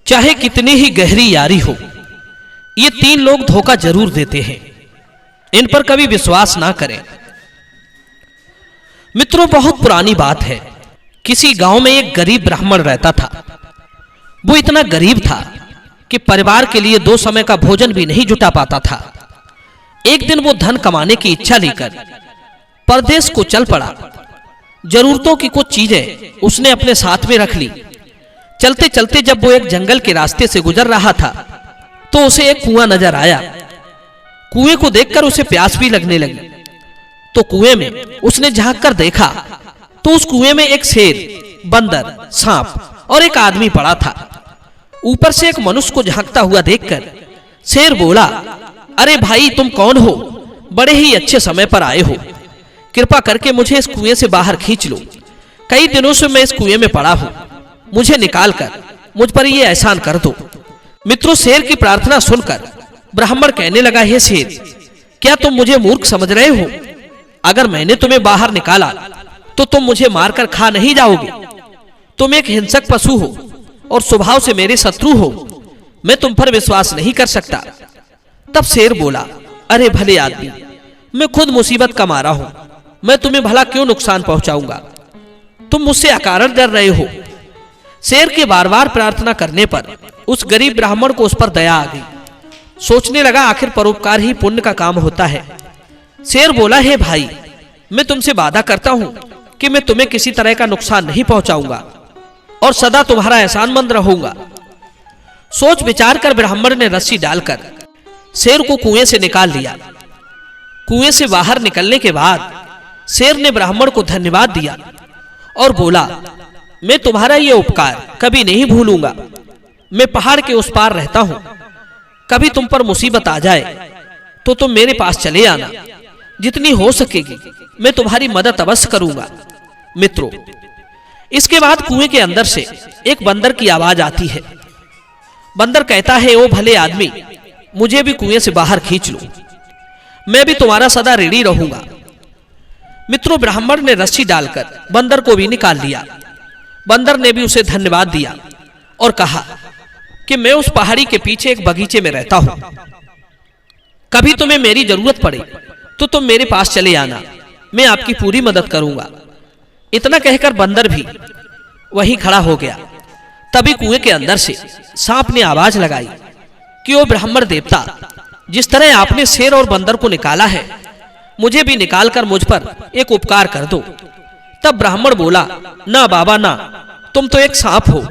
चाहे कितनी ही गहरी यारी हो, ये तीन लोग धोखा जरूर देते हैं। इन पर कभी विश्वास ना करें। मित्रों, बहुत पुरानी बात है। किसी गांव में एक गरीब ब्राह्मण रहता था। वो इतना गरीब था कि परिवार के लिए 2 समय का भोजन भी नहीं जुटा पाता था। एक दिन वो धन कमाने की इच्छा लेकर परदेश को चल पड़ा। जरूरतों की कुछ चीजें उसने अपने साथ में रख ली। चलते चलते जब वो एक जंगल के रास्ते से गुजर रहा था तो उसे एक कुआं नजर आया। कुएं को देखकर उसे प्यास भी लगने लगी। तो कुएं में उसने झांक कर देखा तो उस कुएं में एक शेर, बंदर, सांप और एक आदमी पड़ा था। ऊपर से एक मनुष्य को झांकता हुआ देखकर शेर बोला, अरे भाई, तुम कौन हो? बड़े ही अच्छे समय पर आए हो। कृपा करके मुझे इस कुएं से बाहर खींच लो। कई दिनों से मैं इस कुएं में पड़ा हूं। मुझे निकाल कर मुझ पर ये एहसान कर दो। मित्रों, शेर की प्रार्थना सुनकर ब्राह्मण कहने लगा, हे शेर, क्या तुम मुझे मूर्ख समझ रहे हो? अगर मैंने तुम्हें बाहर निकाला तो तुम मुझे मारकर खा नहीं जाओगे। तुम एक हिंसक पशु हो और स्वभाव से मेरे शत्रु हो। मैं तुम पर विश्वास नहीं कर सकता। तब शेर बोला, अरे भले आदमी, मैं खुद मुसीबत का मारा हूं। मैं तुम्हें भला क्यों नुकसान पहुंचाऊंगा? तुम मुझसे अकारण डर रहे हो। शेर के बार बार प्रार्थना करने पर उस गरीब ब्राह्मण को उस पर दया आ गई। सोचने लगा, आखिर परोपकार ही पुण्य का काम होता है। शेर बोला, हे भाई, मैं तुमसे वादा करता हूं कि मैं तुम्हें किसी तरह का नुकसान नहीं पहुंचाऊंगा और सदा तुम्हारा एहसानमंद रहूंगा। सोच विचार कर ब्राह्मण ने रस्सी डालकर शेर को कुएं से निकाल लिया। कुएं से बाहर निकलने के बाद शेर ने ब्राह्मण को धन्यवाद दिया और बोला, मैं तुम्हारा ये उपकार कभी नहीं भूलूंगा। मैं पहाड़ के उस पार रहता हूं। कभी तुम पर मुसीबत आ जाए तो तुम मेरे पास चले आना। जितनी हो सकेगी मैं तुम्हारी मदद अवश्य करूंगा। मित्रों, इसके बाद कुएं के अंदर से एक बंदर की आवाज आती है। बंदर कहता है, ओ भले आदमी, मुझे भी कुएं से बाहर खींच लो। मैं भी तुम्हारा सदा ऋणी रहूंगा। मित्रों, ब्राह्मण ने रस्सी डालकर बंदर को भी निकाल लिया। बंदर ने भी उसे धन्यवाद दिया और कहा कि मैं उस पहाड़ी के पीछे एक बगीचे में रहता हूं। कभी तुम्हें मेरी जरूरत पड़े तो तुम मेरे पास चले आना। मैं आपकी पूरी मदद करूंगा। इतना कहकर बंदर भी वहीं खड़ा हो गया। तभी कुएं के अंदर से सांप ने आवाज लगाई कि ओ ब्राह्मण देवता, जिस तरह आपने शेर और बंदर को निकाला है, मुझे भी निकालकर मुझ पर एक उपकार कर दो। तब ब्राह्मण बोला, ना बाबा ना, तुम तो एक सांप हो।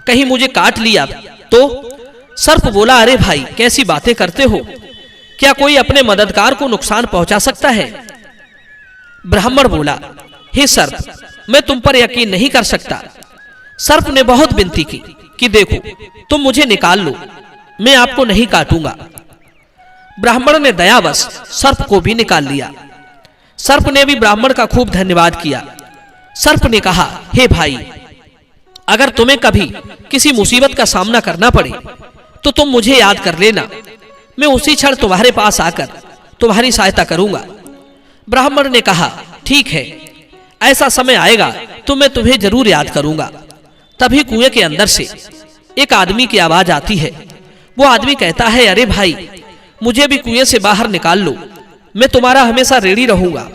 कहीं मुझे काट लिया तो? सर्प बोला, अरे भाई, कैसी बातें करते हो? क्या कोई अपने मददगार को नुकसान पहुंचा सकता है? ब्राह्मण बोला, हे सर्प, मैं तुम पर यकीन नहीं कर सकता। सर्प ने बहुत विनती की कि देखो, तुम मुझे निकाल लो, मैं आपको नहीं काटूंगा। ब्राह्मण ने दयावश सर्प को भी निकाल लिया। सर्प ने भी ब्राह्मण का खूब धन्यवाद किया। सर्प ने कहा, हे भाई, अगर तुम्हें कभी किसी मुसीबत का सामना करना पड़े तो तुम मुझे याद कर लेना। मैं उसी क्षण तुम्हारे पास आकर तुम्हारी सहायता करूंगा। ब्राह्मण ने कहा, ठीक है, ऐसा समय आएगा तो मैं तुम्हें जरूर याद करूंगा। तभी कुएं के अंदर से एक आदमी की आवाज आती है। वो आदमी कहता है, अरे भाई, मुझे भी कुएं से बाहर निकाल लो। मैं तुम्हारा हमेशा ऋणी रहूंगा।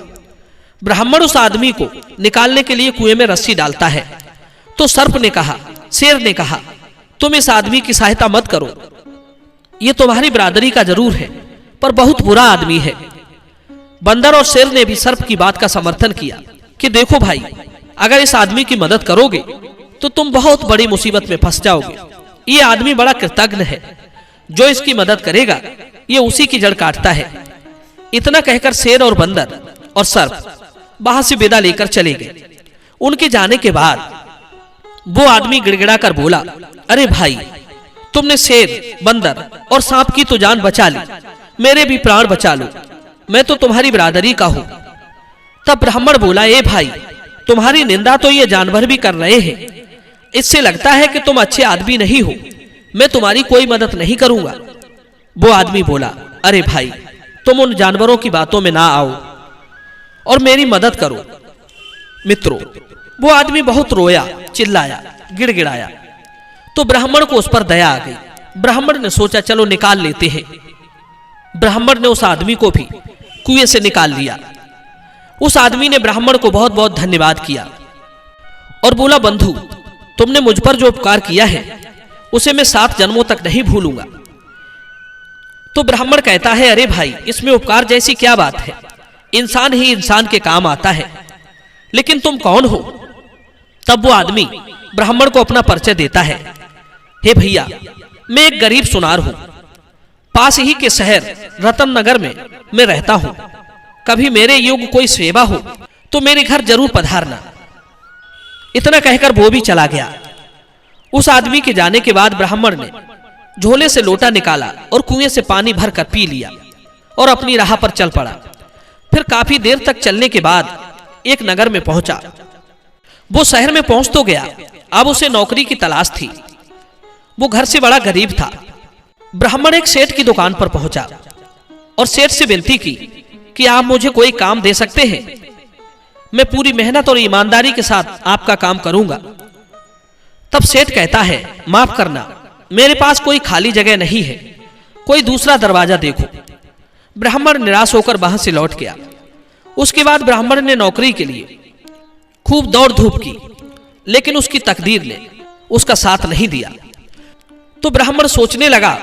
ब्राह्मण उस आदमी को निकालने के लिए कुएं में रस्सी डालता है तो सर्प ने कहा, शेर ने कहा, तुम इस आदमी की सहायता मत करो। ये तुम्हारी बिरादरी का जरूर है, पर बहुत बुरा आदमी है। बंदर और शेर ने भी सर्प की बात का समर्थन किया कि देखो भाई, अगर इस आदमी की मदद करोगे तो तुम बहुत बड़ी मुसीबत में फंस जाओगे। ये आदमी बड़ा कृतज्ञ है। जो इसकी मदद करेगा ये उसी की जड़ काटता है। इतना कहकर शेर और बंदर और सर्प वहां से विदा लेकर चले गए। उनके जाने के बाद वो आदमी गिड़गिड़ा कर बोला, अरे भाई, तुमने शेर, बंदर और सांप की तो जान बचा ली, मेरे भी प्राण बचा लो। मैं तो तुम्हारी बिरादरी का हूं। तब ब्राह्मण बोला, ए भाई, तुम्हारी निंदा तो ये जानवर भी कर रहे हैं। इससे लगता है कि तुम अच्छे आदमी नहीं हो। मैं तुम्हारी कोई मदद नहीं करूंगा। वो आदमी बोला, अरे भाई, तुम उन जानवरों की बातों में ना आओ और मेरी मदद करो। मित्रों, वो आदमी बहुत रोया, चिल्लाया, गिड़गिड़ाया। तो ब्राह्मण को उस पर दया आ गई। ब्राह्मण ने सोचा चलो निकाल लेते हैं। ब्राह्मण ने उस आदमी को भी कुएं से निकाल लिया। उस आदमी ने ब्राह्मण को बहुत बहुत धन्यवाद किया और बोला, बंधु, तुमने मुझ पर जो उपकार किया है उसे मैं 7 जन्मों तक नहीं भूलूंगा। तो ब्राह्मण कहता है, अरे भाई, इसमें उपकार जैसी क्या बात है, इंसान ही इंसान के काम आता है, लेकिन तुम कौन हो? तब वो आदमी ब्राह्मण को अपना परिचय देता है। हे भैया, मैं एक गरीब सुनार हूं, पास ही के शहर रतन नगर में मैं रहता हूं। कभी मेरे योग्य कोई सेवा हो तो मेरे घर जरूर पधारना। इतना कहकर वो भी चला गया। उस आदमी के जाने के बाद ब्राह्मण ने झोले से लोटा निकाला और कुएं से पानी भरकर पी लिया और अपनी राह पर चल पड़ा। फिर काफी देर तक चलने के बाद एक नगर में पहुंचा। वो शहर में पहुंच तो गया, अब उसे नौकरी की तलाश थी। वो घर से बड़ा गरीब था। ब्राह्मण एक सेठ की दुकान पर पहुंचा और सेठ से विनती की कि आप मुझे कोई काम दे सकते हैं, मैं पूरी मेहनत और ईमानदारी के साथ आपका काम करूंगा। तब सेठ कहता है, माफ करना, मेरे पास कोई खाली जगह नहीं है, कोई दूसरा दरवाजा देखो। ब्राह्मण निराश होकर वहां से लौट गया। उसके बाद ब्राह्मण ने नौकरी के लिए खूब दौड़ धूप की, लेकिन उसकी तकदीर ने उसका साथ नहीं दिया। तो ब्राह्मण सोचने लगा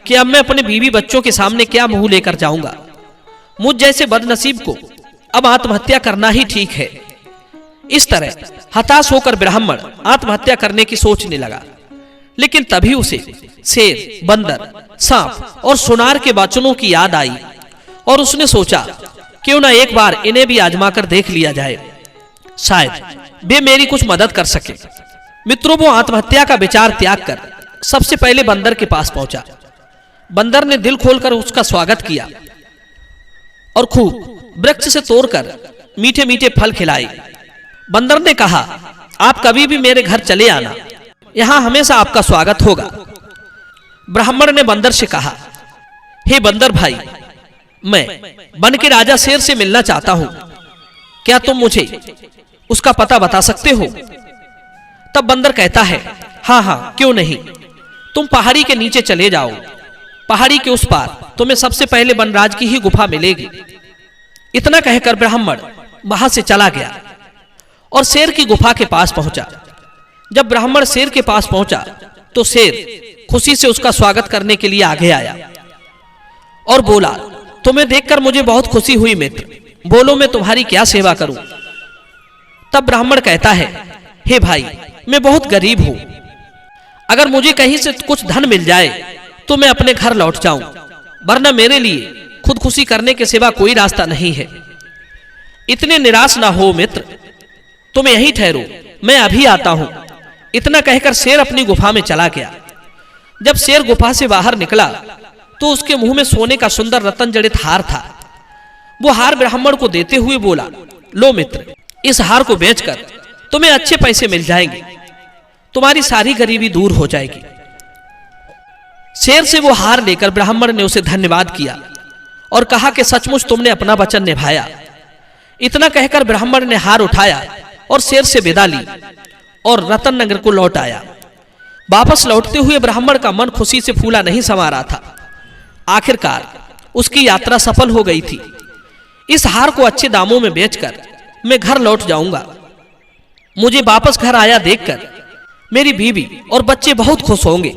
कि अब मैं अपने बीवी बच्चों के सामने क्या मुंह लेकर जाऊंगा। मुझ जैसे बदनसीब को अब आत्महत्या करना ही ठीक है। इस तरह हताश होकर ब्राह्मण आत्महत्या करने की सोचने लगा, लेकिन तभी उसे शेर, बंदर, सांप और सुनार के वचनों की याद आई और उसने सोचा क्यों ना एक बार इन्हें भी आजमा कर देख लिया जाए, शायद वे मेरी कुछ मदद कर सके। मित्रों, वो आत्महत्या का विचार त्याग कर सबसे पहले बंदर के पास पहुंचा। बंदर ने दिल खोलकर उसका स्वागत किया और खूब वृक्ष से तोड़कर मीठे मीठे फल खिलाए। बंदर ने कहा, आप कभी भी मेरे घर चले आना, यहां हमेशा आपका स्वागत होगा। ब्राह्मण ने बंदर से कहा, हे बंदर भाई, मैं बन के राजा शेर से मिलना चाहता हूं, क्या तुम मुझे उसका पता बता सकते हो? तब बंदर कहता है, हाँ हाँ, क्यों नहीं, तुम पहाड़ी के नीचे चले जाओ, पहाड़ी के उस पार तुम्हें सबसे पहले वनराज की ही गुफा मिलेगी। इतना कहकर ब्राह्मण वहां से चला गया और शेर की गुफा के पास पहुंचा। जब ब्राह्मण शेर के पास पहुंचा तो शेर खुशी से उसका स्वागत करने के लिए आगे आया और बोला, तुम्हें देखकर मुझे बहुत खुशी हुई मित्र, बोलो मैं तुम्हारी क्या सेवा करूं? तब ब्राह्मण कहता है, हे भाई, मैं बहुत गरीब हूं, अगर मुझे कहीं से कुछ धन मिल जाए तो मैं अपने घर लौट जाऊं, वरना मेरे लिए खुदकुशी करने के सिवा कोई रास्ता नहीं है। इतने निराश ना हो मित्र, तुम यहीं ठहरो, मैं अभी आता हूं। इतना कहकर शेर अपनी गुफा में चला गया। जब शेर गुफा से बाहर निकला तो उसके मुंह में सोने का सुंदर रतन जड़ित हार था। वो हार ब्राह्मण को देते हुए बोला, लो मित्र, इस हार को बेचकर तुम्हें अच्छे पैसे मिल जाएंगे, तुम्हारी सारी गरीबी दूर हो जाएगी। शेर से वो हार लेकर ब्राह्मण ने उसे धन्यवाद किया और कहा कि सचमुच तुमने अपना वचन निभाया। इतना कहकर ब्राह्मण ने हार उठाया और शेर से विदा ली और रतन नगर को लौट आया। वापस लौटते हुए ब्राह्मण का मन खुशी से फूला नहीं समा रहा था। आखिरकार उसकी यात्रा सफल हो गई थी। इस हार को अच्छे दामों में बेचकर मैं घर लौट जाऊंगा। मुझे वापस घर आया देखकर मेरी बीवी और बच्चे बहुत खुश होंगे।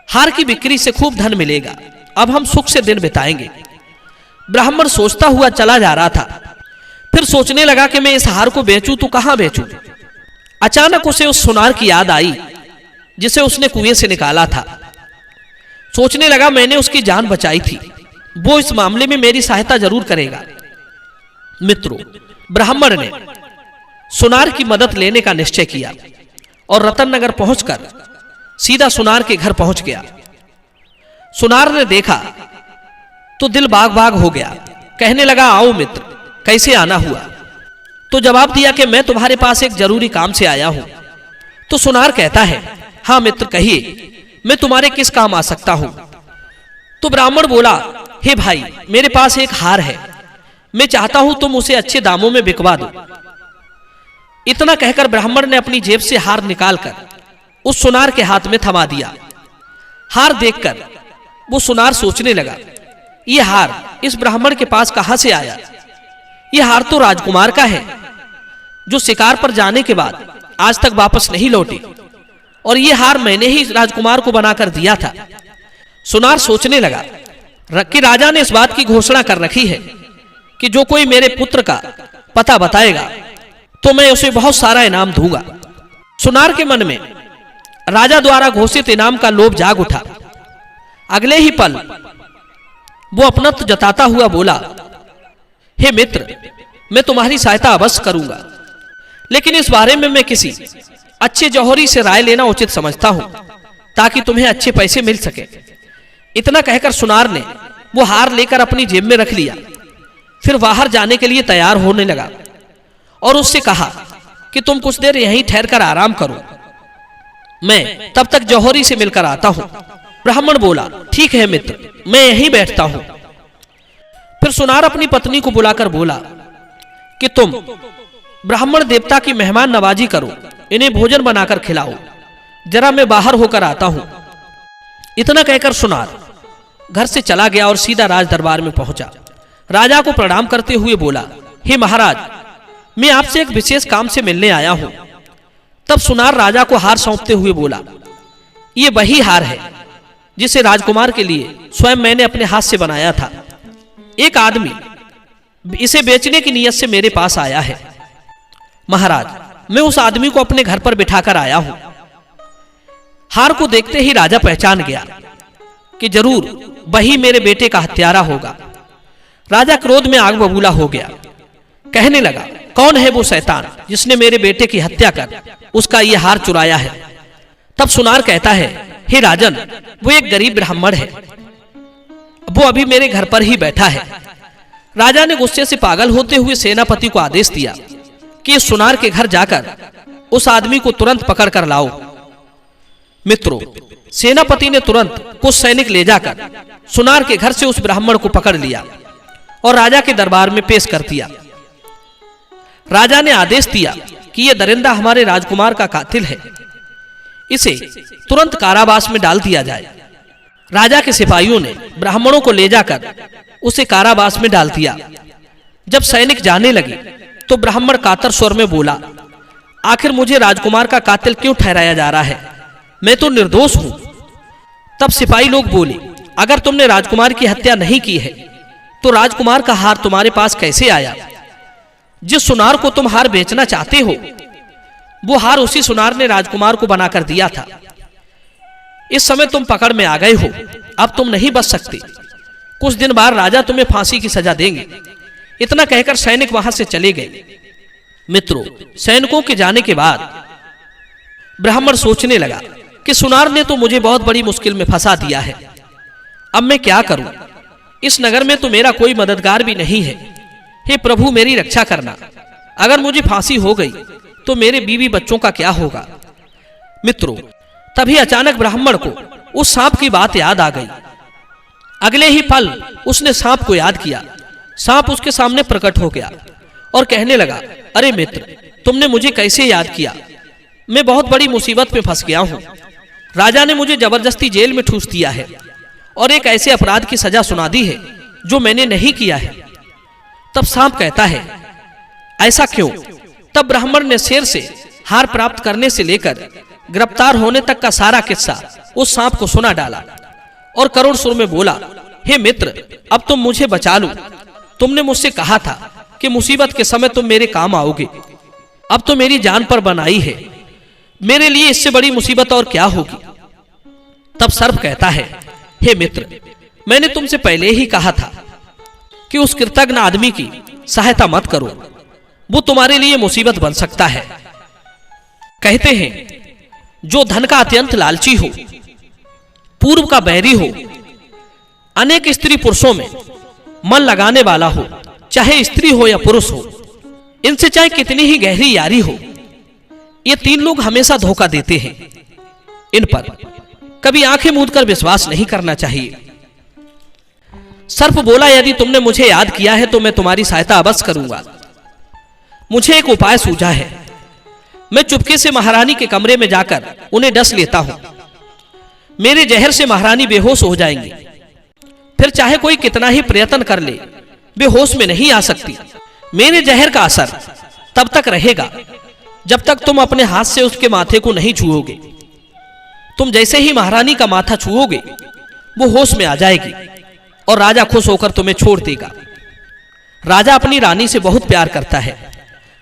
हार की बिक्री से खूब धन मिलेगा, अब हम सुख से दिन बिताएंगे। ब्राह्मण सोचता हुआ चला जा रहा था। फिर सोचने लगा कि मैं इस हार को बेचूं तो कहां बेचूं। अचानक उसे उस सुनार की याद आई जिसे उसने कुएं से निकाला था। सोचने लगा, मैंने उसकी जान बचाई थी, वो इस मामले में मेरी सहायता जरूर करेगा। मित्रों, ब्राह्मण ने सुनार की मदद लेने का निश्चय किया और रतन नगर पहुंचकर सीधा सुनार के घर पहुंच गया। सुनार ने देखा तो दिल बाग बाग हो गया। कहने लगा, आओ मित्र, कैसे आना हुआ? तो जवाब दिया कि मैं तुम्हारे पास एक जरूरी काम से आया हूं। तो सुनार कहता है, हाँ मित्र, कहिए, मैं तुम्हारे किस काम आ सकता हूं? तो ब्राह्मण बोला, हे भाई, मेरे पास एक हार है, मैं चाहता हूं तुम उसे अच्छे दामों में बिकवा दो। इतना कहकर ब्राह्मण ने अपनी जेब से हार निकालकर उस सुनार के हाथ में थमा दिया। हार देखकर वो सुनार सोचने लगा, ये हार इस ब्राह्मण के पास कहां से आया? ये हार तो राजकुमार का है, जो शिकार पर जाने के बाद आज तक वापस नहीं लौटे, और ये हार मैंने ही राजकुमार को बनाकर दिया था। सुनार सोचने लगा कि राजा ने इस बात की घोषणा कर रखी है कि जो कोई मेरे पुत्र का पता बताएगा तो मैं उसे बहुत सारा इनाम दूंगा। सुनार के मन में राजा द्वारा घोषित इनाम का लोभ जाग उठा। अगले ही पल वो अपनत्व जताता हुआ बोला, हे मित्र, मैं तुम्हारी सहायता अवश्य करूंगा, लेकिन इस बारे में मैं किसी अच्छे जौहरी से राय लेना उचित समझता हूं, ताकि तुम्हें अच्छे पैसे मिल सके। इतना कहकर सुनार ने वो हार लेकर अपनी जेब में रख लिया। फिर बाहर जाने के लिए तैयार होने लगा और उससे कहा कि तुम कुछ देर यहीं ठहरकर आराम करो, मैं तब तक जौहरी से मिलकर आता हूं। ब्राह्मण बोला, ठीक है मित्र, मैं यहीं बैठता हूं। फिर सुनार अपनी पत्नी को बुलाकर बोला कि तुम ब्राह्मण देवता की मेहमान नवाजी करो, इन्हें भोजन बनाकर खिलाओ, जरा मैं बाहर होकर आता हूं। इतना कहकर सुनार घर से चला गया और सीधा राज दरबार में पहुंचा। राजा को प्रणाम करते हुए बोला, हे महाराज, मैं आपसे एक विशेष काम से मिलने आया हूं। तब सुनार राजा को हार सौंपते हुए बोला, ये वही हार है जिसे राजकुमार के लिए स्वयं मैंने अपने हाथ से बनाया था। एक आदमी इसे बेचने की नीयत से मेरे पास आया है। महाराज, मैं उस आदमी को अपने घर पर बिठाकर आया हूं। हार को देखते ही राजा पहचान गया कि जरूर वही मेरे बेटे का हत्यारा होगा। राजा क्रोध में आग बबूला हो गया। कहने लगा, कौन है वो शैतान जिसने मेरे बेटे की हत्या कर उसका ये हार चुराया है? तब सुनार कहता है, हे राजन, वो एक गरीब ब्राह्मण है, वो अभी मेरे घर पर ही बैठा है। राजा ने गुस्से से पागल होते हुए सेनापति को आदेश दिया कि सुनार के घर जाकर उस आदमी को तुरंत पकड़ कर लाओ। मित्रों, सेनापति ने तुरंत कुछ सैनिक ले जाकर सुनार के घर से उस ब्राह्मण को पकड़ लिया और राजा के दरबार में पेश कर दिया। राजा ने आदेश दिया कि यह दरिंदा हमारे राजकुमार का कातिल है, इसे तुरंत कारावास में डाल दिया जाए। राजा के सिपाहियों ने ब्राह्मणों को ले जाकर उसे कारावास में डाल दिया। जब सैनिक जाने लगे तो ब्राह्मण कातर स्वर में बोला, आखिर मुझे राजकुमार का कातिल क्यों ठहराया जा रहा है? मैं तो निर्दोष हूं। तब सिपाही लोग बोले, अगर तुमने राजकुमार की हत्या नहीं की है तो राजकुमार का हार तुम्हारे पास कैसे आया? जिस सुनार को तुम हार बेचना चाहते हो, वो हार उसी सुनार ने राजकुमार को बनाकर दिया था। इस समय तुम पकड़ में आ गए हो, अब तुम नहीं बच सकते। कुछ दिन बाद राजा तुम्हें फांसी की सजा देंगे। इतना कहकर सैनिक वहां से चले गए। मित्रों, सैनिकों के जाने के बाद ब्राह्मण सोचने लगा कि सुनार ने तो मुझे बहुत बड़ी मुश्किल में फंसा दिया है। अब मैं क्या करूं? इस नगर में तो मेरा कोई मददगार भी नहीं है। हे प्रभु, मेरी रक्षा करना। अगर मुझे फांसी हो गई तो मेरे बीवी बच्चों का क्या होगा? मित्रों, तभी अचानक ब्राह्मण को उस सांप की बात याद आ गई। अगले ही पल उसने सांप को याद किया। सांप उसके सामने प्रकट हो गया और कहने लगा, अरे मित्र, तुमने मुझे कैसे याद किया? मैं बहुत बड़ी मुसीबत में फंस गया हूं। राजा ने मुझे जबरदस्ती जेल में ठूस दिया है और एक ऐसे अपराध की सजा सुना दी है जो मैंने नहीं किया है। तब सांप कहता है, ऐसा क्यों? तब ब्राह्मण ने शेर से हार प्राप्त करने से लेकर गिरफ्तार होने तक का सारा किस्सा उस सांप को सुना डाला और करुण सुर में बोला, हे मित्र, अब तुम मुझे बचा लो। तुमने मुझसे कहा था कि मुसीबत के समय तुम मेरे काम आओगे। अब तो मेरी जान पर बनाई है, मेरे लिए इससे बड़ी मुसीबत और क्या होगी? तब सर्प कहता है, हे मित्र, मैंने तुमसे पहले ही कहा था कि उस कृतज्ञ आदमी की सहायता मत करो, वो तुम्हारे लिए मुसीबत बन सकता है। कहते हैं, जो धन का अत्यंत लालची हो, पूर्व का बैरी हो, अनेक स्त्री पुरुषों में मन लगाने वाला हो, चाहे स्त्री हो या पुरुष हो, इनसे चाहे कितनी ही गहरी यारी हो, ये तीन लोग हमेशा धोखा देते हैं। इन पर कभी आंखें मूंदकर विश्वास नहीं करना चाहिए। सर्प बोला, यदि तुमने मुझे याद किया है तो मैं तुम्हारी सहायता अवश्य करूंगा। मुझे एक उपाय सूझा है। मैं चुपके से महारानी के कमरे में जाकर उन्हें डस लेता हूं। मेरे जहर से महारानी बेहोश हो जाएंगी। फिर चाहे कोई कितना ही प्रयत्न कर ले, वे होश में नहीं आ सकती। मेरे जहर का असर तब तक रहेगा जब तक तुम अपने हाथ से उसके माथे को नहीं छुओगे। तुम जैसे ही महारानी का माथा छुओगे, वो होश में आ जाएगी और राजा खुश होकर तुम्हें छोड़ देगा। राजा अपनी रानी से बहुत प्यार करता है,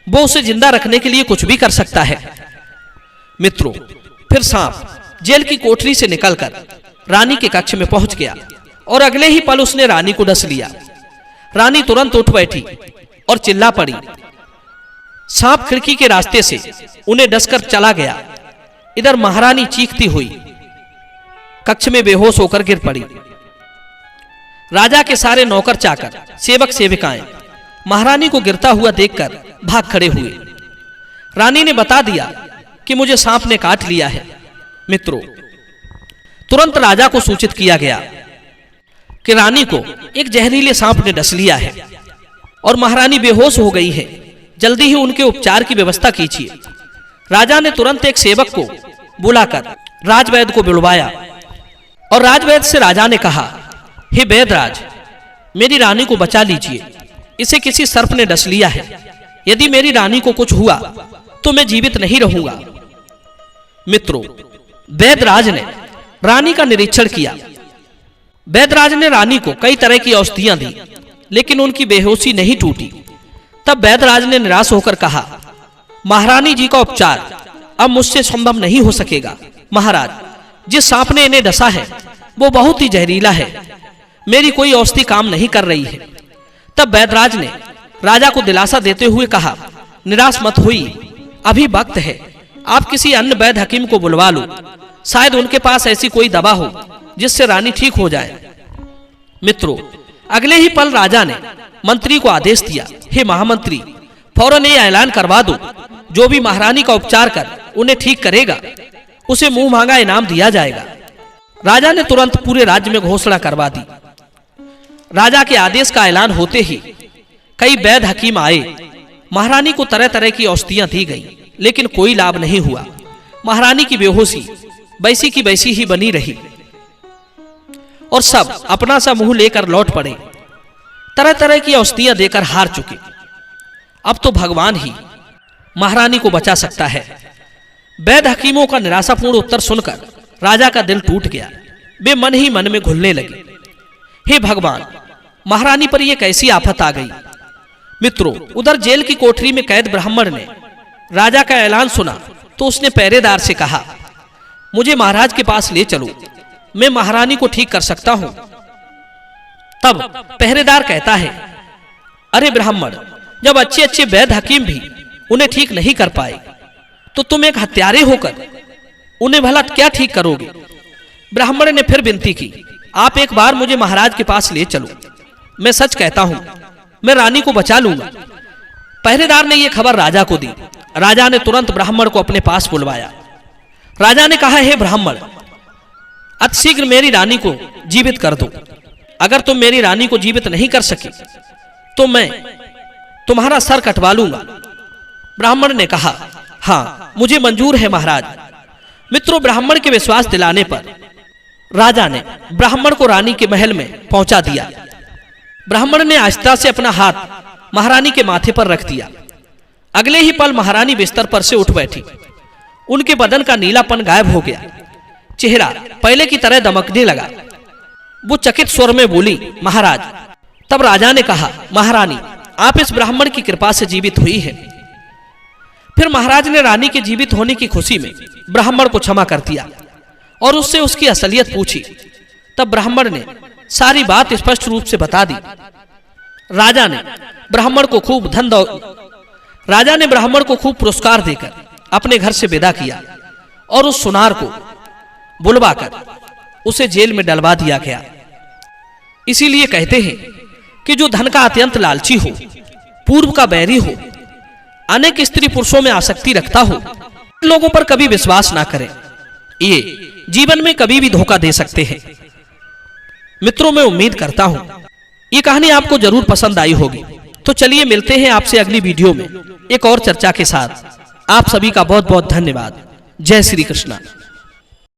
वो उसे जिंदा रखने के लिए कुछ भी कर सकता है। मित्रों, फिर सांप जेल की कोठरी से निकलकर रानी के कक्ष में पहुंच गया और अगले ही पल उसने रानी को डस लिया। रानी तुरंत उठ बैठी और चिल्ला पड़ी। सांप खिड़की के रास्ते से उन्हें डसकर चला गया। इधर महारानी चीखती हुई कक्ष में बेहोश होकर गिर पड़ी। राजा के सारे नौकर चाकर, सेवक सेविकाएं महारानी को गिरता हुआ देखकर भाग खड़े हुए। रानी ने बता दिया कि मुझे सांप ने काट लिया है। मित्रों, तुरंत राजा को सूचित किया गया कि रानी को एक जहरीले सांप ने डस लिया है और महारानी बेहोश हो गई है। जल्दी ही उनके उपचार की व्यवस्था कीजिए। राजा ने तुरंत एक सेवक को बुलाकर राजवैद्य को बुलवाया और राजवैद्य से राजा ने कहा, हे वैद्यराज, मेरी रानी को बचा लीजिए। इसे किसी सर्प ने डस लिया है। यदि मेरी रानी को कुछ हुआ तो मैं जीवित नहीं रहूंगा। मित्रों, वैद्यराज ने रानी का निरीक्षण किया। वैद्यराज ने रानी को कई तरह की औषधियां दी, लेकिन उनकी बेहोशी नहीं टूटी। तब वैद्यराज ने निराश होकर कहा, महारानी जी का उपचार अब मुझसे संभव नहीं हो सकेगा। महाराज, जिस सांप ने इन्हें डसा है वो बहुत ही जहरीला है। मेरी कोई औषधि काम नहीं कर रही है। तब वैद्यराज ने राजा को दिलासा देते हुए कहा, निराश मत होइए, अभी वक्त है। आप किसी अन्य वैद्य हकीम को बुलवा लो। शायद उनके पास ऐसी कोई दवा हो जिससे रानी ठीक हो जाए। मित्रों, अगले ही पल राजा ने मंत्री को आदेश दिया, हे महामंत्री, फौरन ये ऐलान करवा दो, जो भी महारानी का उपचार कर उन्हें ठीक करेगा उसे मुंह मांगा इनाम दिया जाएगा। राजा ने तुरंत पूरे राज्य में घोषणा करवा दी। राजा के आदेश का ऐलान होते ही कई वैद्य हकीम आए। महारानी को तरह तरह की औषधियां दी गई, लेकिन कोई लाभ नहीं हुआ। महारानी की बेहोशी वैसी की वैसी ही बनी रही और सब अपना सा मुंह लेकर लौट पड़े। तरह तरह की औषधियां देकर हार चुके। अब तो भगवान ही महारानी को बचा सकता है। वैद्य हकीमों का निराशापूर्ण उत्तर सुनकर राजा का दिल टूट गया। वे मन ही मन में घुलने लगे, हे भगवान, महारानी पर यह कैसी आफत आ गई। मित्रों, उधर जेल की कोठरी में कैद ब्राह्मण ने राजा का ऐलान सुना तो उसने पहरेदार से कहा, मुझे महाराज के पास ले चलो, मैं महारानी को ठीक कर सकता हूं। तब पहरेदार कहता है, अरे ब्राह्मण, जब अच्छे अच्छे वैद्य हकीम भी उन्हें ठीक नहीं कर पाए तो तुम एक हत्यारे होकर उन्हें भला क्या ठीक करोगे। ब्राह्मण ने फिर विनती की, आप एक बार मुझे महाराज के पास ले चलो, मैं सच कहता हूं, मैं रानी को बचा लूंगा। पहरेदार ने यह खबर राजा को दी। राजा ने तुरंत ब्राह्मण को अपने पास बुलवाया। राजा ने कहा, हे ब्राह्मण, अतिशीघ्र मेरी रानी को जीवित कर दो। अगर तुम मेरी रानी को जीवित नहीं कर सके तो मैं तुम्हारा सर कटवा लूंगा। ब्राह्मण ने कहा, हाँ, मुझे मंजूर है महाराज। मित्रों, ब्राह्मण के विश्वास दिलाने पर राजा ने ब्राह्मण को रानी के महल में पहुंचा दिया। ब्राह्मण ने आस्था से अपना हाथ महारानी के माथे पर रख दिया। अगले ही पल महारानी बिस्तर पर से उठ बैठी। उनके बदन का नीलापन गायब हो गया। चेहरा पहले की तरह दमकने लगा। वो चकित स्वर में बोली, महाराज। तब राजा ने कहा, महारानी, आप इस ब्राह्मण की कृपा से जीवित हुई है। फिर महाराज ने रानी के जीवित होने की खुशी में ब्राह्मण को क्षमा कर दिया और उससे उसकी असलियत पूछी। तब ब्राह्मण ने सारी बात स्पष्ट रूप से बता दी। राजा ने ब्राह्मण को खूब पुरस्कार देकर अपने घर से विदा किया और उस सुनार को बुलवाकर उसे जेल में डलवा दिया गया। इसीलिए कहते हैं कि जो धन का अत्यंत लालची हो, पूर्व का बैरी हो, अनेक स्त्री पुरुषों में आसक्ति रखता हो, लोगों पर कभी विश्वास ना करें। ये जीवन में कभी भी धोखा दे सकते हैं। मित्रों, मैं उम्मीद करता हूं ये कहानी आपको जरूर पसंद आई होगी। तो चलिए मिलते हैं आपसे अगली वीडियो में एक और चर्चा के साथ। आप सभी का बहुत बहुत धन्यवाद। जय श्री कृष्णा।